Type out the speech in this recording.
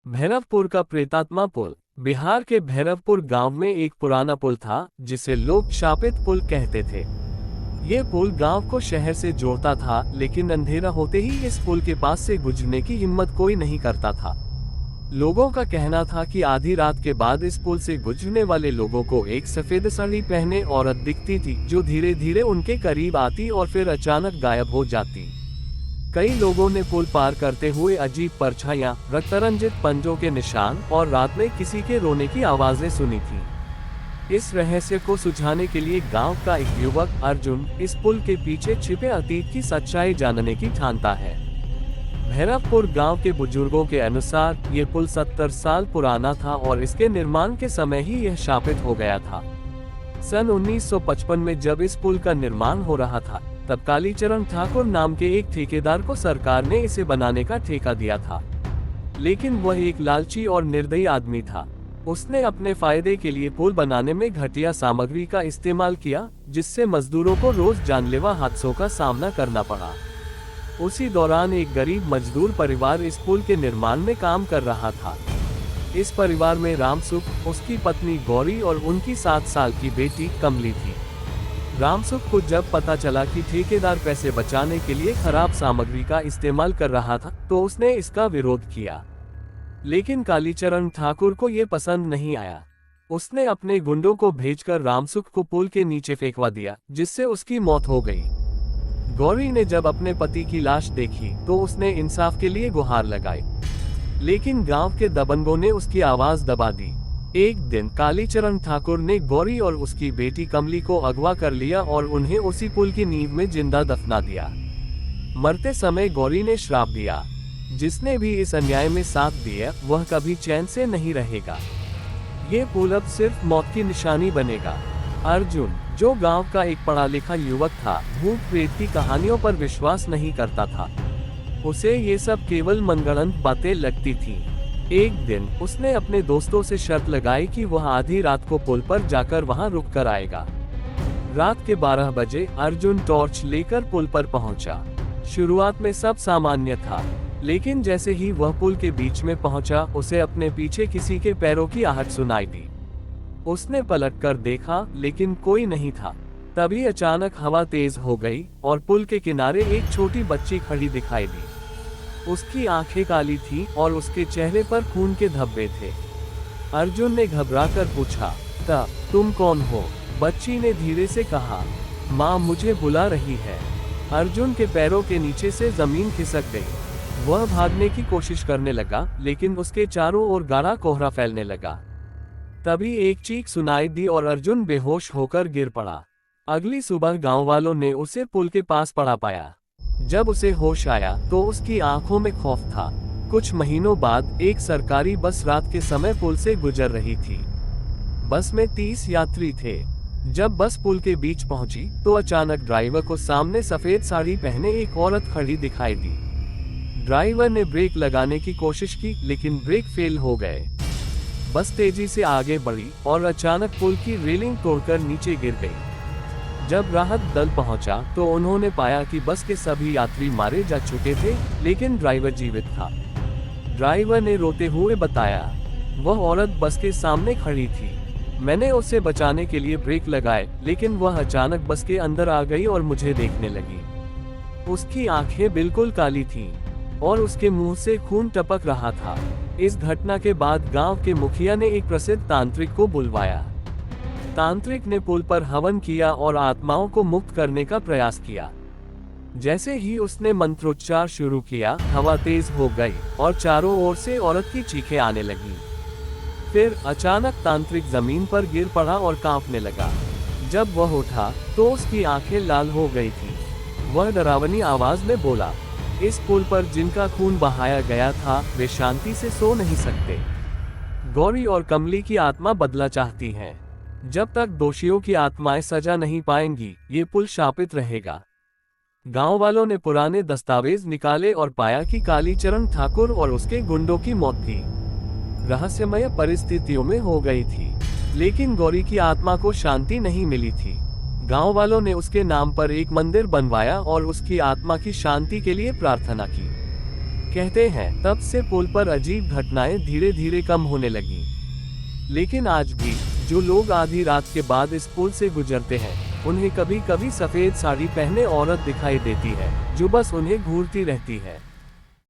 भैरवपुर का प्रेतात्मा पुल। बिहार के भैरवपुर गांव में एक पुराना पुल था जिसे लोग शापित पुल कहते थे। ये पुल गांव को शहर से जोड़ता था, लेकिन अंधेरा होते ही इस पुल के पास से गुजरने की हिम्मत कोई नहीं करता था। लोगों का कहना था कि आधी रात के बाद इस पुल से गुजरने वाले लोगों को एक सफेद साड़ी पहने औरत दिखती थी, जो धीरे धीरे उनके करीब आती और फिर अचानक गायब हो जाती। कई लोगों ने पुल पार करते हुए अजीब परछाइयां, रक्तरंजित पंजों के निशान और रात में किसी के रोने की आवाजें सुनी थी। इस रहस्य को सुलझाने के लिए गांव का एक युवक अर्जुन इस पुल के पीछे छिपे अतीत की सच्चाई जानने की ठानता है। भैरवपुर गांव के बुजुर्गों के अनुसार ये पुल 70 साल पुराना था और इसके निर्माण के समय ही यह शापित हो गया था। सन 1955 में जब इस पुल का निर्माण हो रहा था, तब कालीचरण ठाकुर नाम के एक ठेकेदार को सरकार ने इसे बनाने का ठेका दिया था। लेकिन वह एक लालची और निर्दयी आदमी था। उसने अपने फायदे के लिए पुल बनाने में घटिया सामग्री का इस्तेमाल किया, जिससे मजदूरों को रोज जानलेवा हादसों का सामना करना पड़ा। उसी दौरान एक गरीब मजदूर परिवार इस पुल के निर्माण में काम कर रहा था। इस परिवार में रामसुख, उसकी पत्नी गौरी और उनकी 7 साल की बेटी कमली थी। रामसुख को जब पता चला कि ठेकेदार पैसे बचाने के लिए खराब सामग्री का इस्तेमाल कर रहा था, तो उसने इसका विरोध किया। लेकिन कालीचरण ठाकुर को ये पसंद नहीं आया। उसने अपने गुंडों को भेजकर रामसुख को पुल के नीचे फेंकवा दिया, जिससे उसकी मौत हो गई। गौरी ने जब अपने पति की लाश देखी तो उसने इंसाफ के लिए गुहार लगाई, लेकिन गांव के दबंगों ने उसकी आवाज दबा दी। एक दिन कालीचरण ठाकुर ने गौरी और उसकी बेटी कमली को अगवा कर लिया और उन्हें उसी पुल की नींव में जिंदा दफना दिया। मरते समय गौरी ने श्राप दिया, जिसने भी इस अन्याय में साथ दिया वह कभी चैन से नहीं रहेगा। ये पुल अब सिर्फ मौत की निशानी बनेगा। अर्जुन, जो गांव का एक पढ़ा लिखा युवक था, भूत प्रेत की कहानियों पर विश्वास नहीं करता था। उसे ये सब केवल मनगढ़ंत बातें लगती थीं। एक दिन उसने अपने दोस्तों से शर्त लगाई कि वह आधी रात को पुल पर जाकर वहां रुक कर आएगा। रात के 12 बजे अर्जुन टॉर्च लेकर पुल पर पहुंचा। शुरुआत में सब सामान्य था, लेकिन जैसे ही वह पुल के बीच में पहुंचा, उसे अपने पीछे किसी के पैरों की आहट सुनाई दी। उसने पलटकर देखा, लेकिन कोई नहीं था। तभी अचानक हवा तेज हो गई और पुल के किनारे एक छोटी बच्ची खड़ी दिखाई दी। उसकी आंखें काली थीं और उसके चेहरे पर खून के धब्बे थे। अर्जुन ने घबराकर पूछा, तुम कौन हो? बच्ची ने धीरे से कहा, माँ मुझे बुला रही है। अर्जुन के पैरों के नीचे से जमीन खिसक गई। वह भागने की कोशिश करने लगा, लेकिन उसके चारों ओर गाढ़ा कोहरा फैलने लगा। तभी एक चीख सुनाई दी और अर्जुन बेहोश होकर गिर पड़ा। अगली सुबह गांव वालों ने उसे पुल के पास पड़ा पाया। जब उसे होश आया तो उसकी आंखों में खौफ था। कुछ महीनों बाद एक सरकारी बस रात के समय पुल से गुजर रही थी। बस में 30 यात्री थे। जब बस पुल के बीच पहुंची तो अचानक ड्राइवर को सामने सफेद साड़ी पहने एक औरत खड़ी दिखाई दी। ड्राइवर ने ब्रेक लगाने की कोशिश की, लेकिन ब्रेक फेल हो गए। बस तेजी से आगे बढ़ी और अचानक पुल की रेलिंग तोड़कर नीचे गिर गई। जब राहत दल पहुंचा तो उन्होंने पाया कि बस के सभी यात्री मारे जा चुके थे, लेकिन ड्राइवर जीवित था। ड्राइवर ने रोते हुए बताया, वह औरत बस के सामने खड़ी थी। मैंने उसे बचाने के लिए ब्रेक लगाए, लेकिन वह अचानक बस के अंदर आ गई और मुझे देखने लगी। उसकी आंखें बिल्कुल काली थीं और उसके मुंह से खून टपक रहा था। इस घटना के बाद गांव के मुखिया ने एक प्रसिद्ध तांत्रिक को बुलवाया। तांत्रिक ने पुल पर हवन किया और आत्माओं को मुक्त करने का प्रयास किया। जैसे ही उसने मंत्रोच्चार शुरू किया, हवा तेज हो गई और चारों ओर से औरत की चीखें आने लगीं। फिर अचानक तांत्रिक जमीन पर गिर पड़ा और कांपने लगा। जब वह उठा तो उसकी आंखें लाल हो गई थीं। वह डरावनी आवाज में बोला, इस पुल पर जिनका खून बहाया गया था, वे शांति से सो नहीं सकते। गौरी और कमली की आत्मा बदला चाहती हैं। जब तक दोषियों की आत्माएं सजा नहीं पाएंगी, ये पुल शापित रहेगा। गांव वालों ने पुराने दस्तावेज निकाले और पाया कि कालीचरण ठाकुर और उसके गुंडों की मौत भी रहस्यमय परिस्थितियों में हो गई थी, लेकिन गौरी की आत्मा को शांति नहीं मिली थी। गांव वालों ने उसके नाम पर एक मंदिर बनवाया और उसकी आत्मा की शांति के लिए प्रार्थना की। कहते हैं तब से पुल पर अजीब घटनाएं धीरे धीरे कम होने लगी। लेकिन आज भी जो लोग आधी रात के बाद इस पुल से गुजरते हैं, उन्हें कभी कभी सफेद साड़ी पहने औरत दिखाई देती है जो बस उन्हें घूरती रहती है।